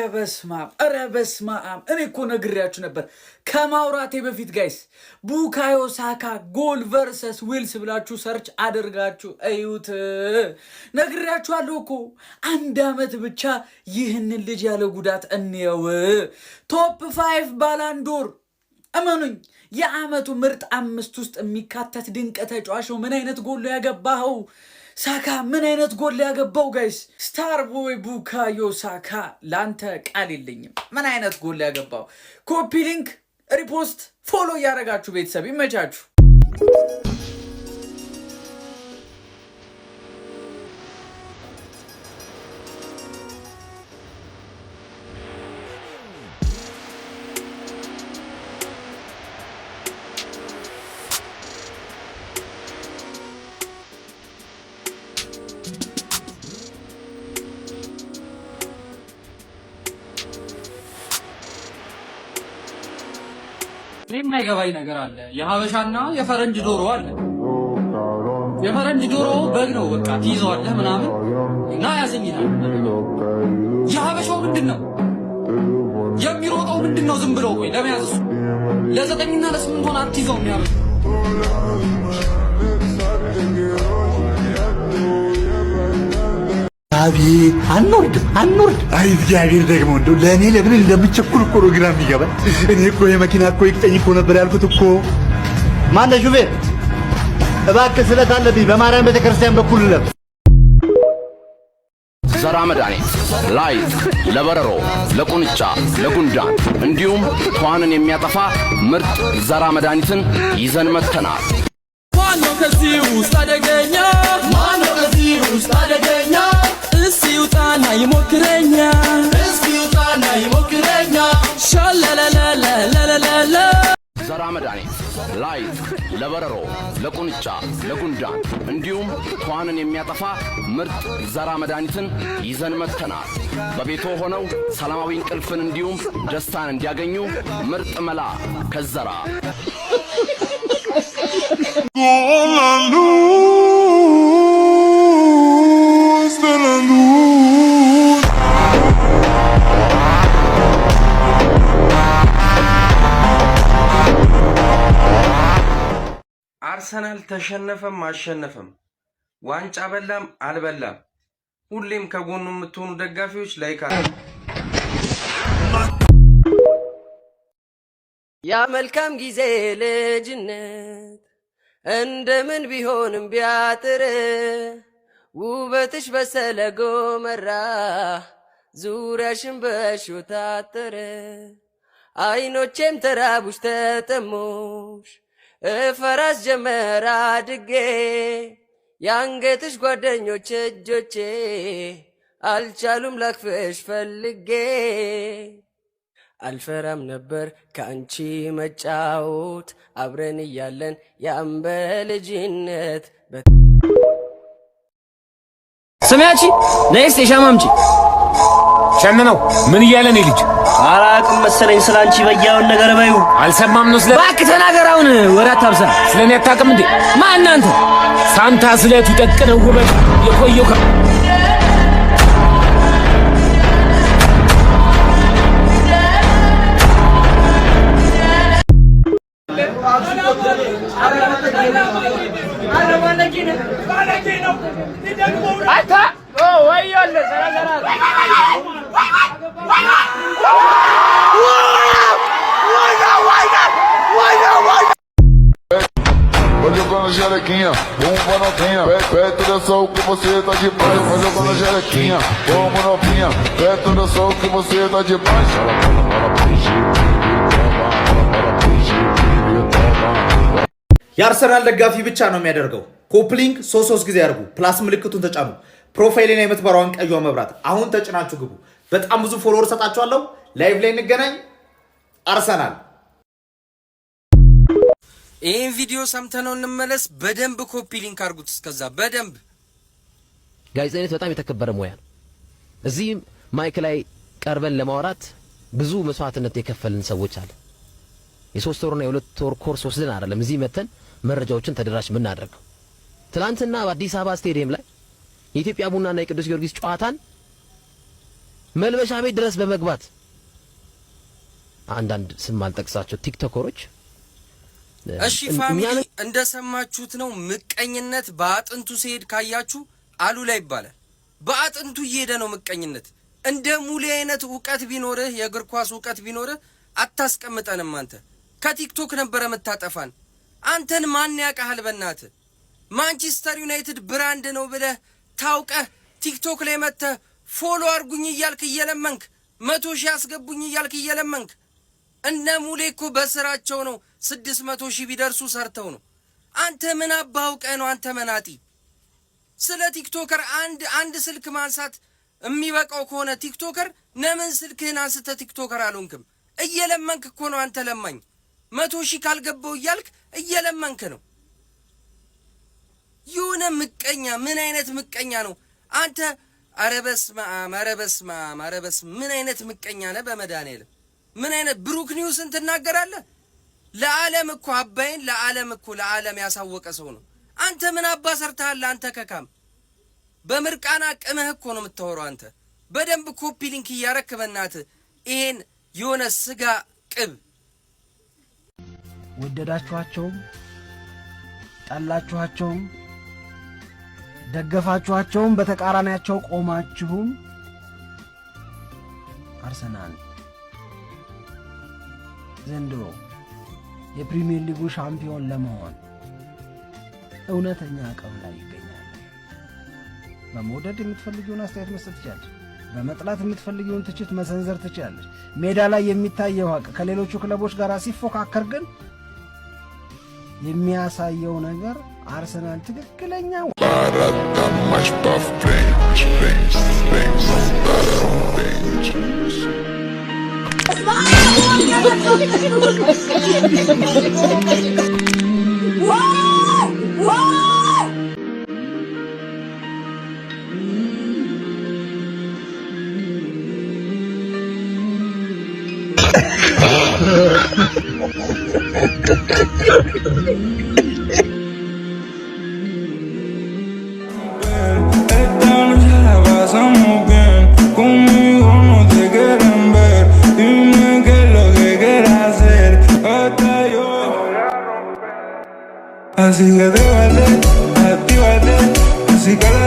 ኧረ በስማም እኔ እኮ ነግሬያችሁ ነበር ከማውራቴ በፊት ጋይስ ቡካዮ ሳካ ጎል ቨርሰስ ዊልስ ብላችሁ ሰርች አድርጋችሁ እዩት። ነግሬያችኋለሁ እኮ 1 ዓመት ብቻ ይህንን ልጅ ያለ ጉዳት እንየው። ቶፕ 5 ባላንዶር እመኑኝ የዓመቱ ምርጥ 5 ውስጥ የሚካተት ድንቅ ተጫዋች ነው። ምን አይነት ጎል ያገባው ሳካ ምን አይነት ጎል ያገባው ጋይስ! ስታር ቦይ ቡካዮ ሳካ ላንተ ቃል የለኝም። ምን አይነት ጎል ያገባው! ኮፒ ሊንክ፣ ሪፖስት፣ ፎሎ እያደረጋችሁ ቤተሰብ ይመቻችሁ። የማይገባኝ ነገር አለ። የሀበሻና የፈረንጅ ዶሮ አለ። የፈረንጅ ዶሮ በግ ነው በቃ ትይዘዋለህ ምናምን እና ያዘኝታል። የሀበሻው ምንድን ነው የሚሮጠው? ምንድን ነው ዝም ብሎ ቆይ ለመያዝ እሱ ለ9 እና ለ8 ሆነ አትይዘው የሚያበሻ አቤት አንወርድ። አይ እግዚአብሔር ደግሞ እንደው ለእኔ ለምን እንደምቸኩል እኮ ነው ግራ የሚገባኝ። እኔ እኮ የመኪና እኮ ይቅጠኝ እኮ ነበር ያልኩት እኮ። ማነው ሹፌር? እባክህ ስለት አለብኝ በማርያም ቤተክርስቲያን በኩል ለብ ዘራ መድኃኒት ላይት ለበረሮ፣ ለቁንጫ፣ ለጉንዳን እንዲሁም ተዋንን የሚያጠፋ ምርጥ ዘራ መድኃኒትን ይዘን መጥተናል። ማነው ከዚህ ውስጥ አደገኛ? ማነው ከዚህ ውስጥ አደገኛ? እስኪ ውጣና ይሞክረኛ፣ እስኪ ውጣና ይሞክረኛ። ሻላላላላላላ ዘራ መድኃኒት ላይት ለበረሮ፣ ለቁንጫ፣ ለጉንዳን እንዲሁም ተዋንን የሚያጠፋ ምርጥ ዘራ መድኃኒትን ይዘን መጥተናል። በቤቶ ሆነው ሰላማዊ እንቅልፍን እንዲሁም ደስታን እንዲያገኙ ምርጥ መላ ከዘራ አርሰናል ተሸነፈም አሸነፈም ዋንጫ በላም አልበላም ሁሌም ከጎኑ የምትሆኑ ደጋፊዎች ላይክ ያ መልካም ጊዜ ልጅነት እንደምን ቢሆንም ቢያጥር ውበትሽ በሰለ ጎመራ ዙሪያሽን በእሾህ ታጠረ። አይኖቼም ተራቡሽ ተጠሙሽ እፈራስ ጀመር አድጌ የአንገትሽ ጓደኞች እጆቼ አልቻሉም ላክፍሽ ፈልጌ። አልፈራም ነበር ከአንቺ መጫወት አብረን እያለን ያን በልጅነት። ስሚያቺ ነይስ የሻማምጪ ሸምነው ምን እያለ ነው ልጅ? አላቅም መሰለኝ ስላንቺ በያውን ነገር ባዩ አልሰማም ነው። እባክህ ተናገር አሁን ወሬ አታብዛ። ስለኔ አታውቅም እንዴ? ማን አንተ? ሳንታ ስለቱ ጠቅነው ውበት የቆየው Vai jogando xerequinha, bomba novinha, perto da sol que você tá demais. Vai jogando xerequinha, bomba novinha, perto da sol que você tá demais. የአርሰናል ደጋፊ ብቻ ነው የሚያደርገው። ኮፕሊንግ 3 ጊዜ ያርጉ፣ ፕላስ ምልክቱን ተጫኑ። ፕሮፋይሌን የምትበራውን ቀይዋ መብራት አሁን ተጭናችሁ ግቡ። በጣም ብዙ ፎሎወር ሰጣችኋለሁ። ላይቭ ላይ እንገናኝ። አርሰናል ይህን ቪዲዮ ሰምተነው እንመለስ። በደንብ ኮፒ ሊንክ አድርጉት። እስከዛ በደንብ ጋዜጠኝነት በጣም የተከበረ ሙያ ነው። እዚህ ማይክ ላይ ቀርበን ለማውራት ብዙ መስዋዕትነት የከፈልን ሰዎች አለ። የ3 ወርና የ2 ወር ኮርስ ወስደን አይደለም እዚህ መተን መረጃዎችን ተደራሽ ምን አደረገው። ትላንትና በአዲስ አበባ ስቴዲየም ላይ የኢትዮጵያ ቡናና የቅዱስ ጊዮርጊስ ጨዋታን መልበሻ ቤት ድረስ በመግባት አንዳንድ ስም አልጠቅሳቸው ቲክቶከሮች እሺ ፋሚሊ እንደሰማችሁት ነው። ምቀኝነት በአጥንቱ ሲሄድ ካያችሁ አሉላ ይባላል። በአጥንቱ እየሄደ ነው ምቀኝነት። እንደ ሙሌ አይነት ዕውቀት ቢኖርህ የእግር ኳስ ዕውቀት ቢኖርህ አታስቀምጠንም። አንተ ከቲክቶክ ነበር የምታጠፋን። አንተን ማን ያውቃል? በእናትህ ማንቸስተር ዩናይትድ ብራንድ ነው ብለህ ታውቀህ ቲክቶክ ላይ መጥተህ ፎሎ አርጉኝ እያልክ እየለመንክ 100,000 ያስገቡኝ እያልክ እየለመንክ እነ ሙሌ እኮ በስራቸው ነው 600,000 ቢደርሱ ሰርተው ነው። አንተ ምን አባውቀህ ነው? አንተ መናጢ ስለ ቲክቶከር አንድ ስልክ ማንሳት የሚበቃው ከሆነ ቲክቶከር ለምን ስልክህን አንስተህ ቲክቶከር አልሆንክም? እየለመንክ እኮ ነው አንተ ለማኝ። 100,000 ካልገባው እያልክ እየለመንክ ነው። የሆነ ምቀኛ ምን አይነት ምቀኛ ነው አንተ? ኧረ በስመ አብ ምን አይነት ምቀኛ ነህ? በመድኃኒዓለም ምን አይነት ብሩክ ኒውስን ትናገራለህ? ለዓለም እኮ አባይን ለዓለም ያሳወቀ ሰው ነው። አንተ ምን አባ ሰርተሃል? አንተ ከካም በምርቃና ቅመህ እኮ ነው የምታወራው። አንተ በደንብ ኮፒ ሊንክ እያረክ በእናትህ ይሄን የሆነ ስጋ ቅብ ወደዳችኋቸውም ጠላችኋቸውም ደገፋችኋቸውም በተቃራኒያቸው ቆማችሁም አርሰናል ዘንድሮ የፕሪሚየር ሊጉ ሻምፒዮን ለመሆን እውነተኛ አቋም ላይ ይገኛል። በመውደድ የምትፈልጊውን አስተያየት መስጠት ትችላለሽ። በመጥላት የምትፈልጊውን ትችት መሰንዘር ትችላለሽ። ሜዳ ላይ የሚታየው ሀቅ ከሌሎቹ ክለቦች ጋር ሲፎካከር ግን የሚያሳየው ነገር አርሰናል ትክክለኛ Así que actívate, así que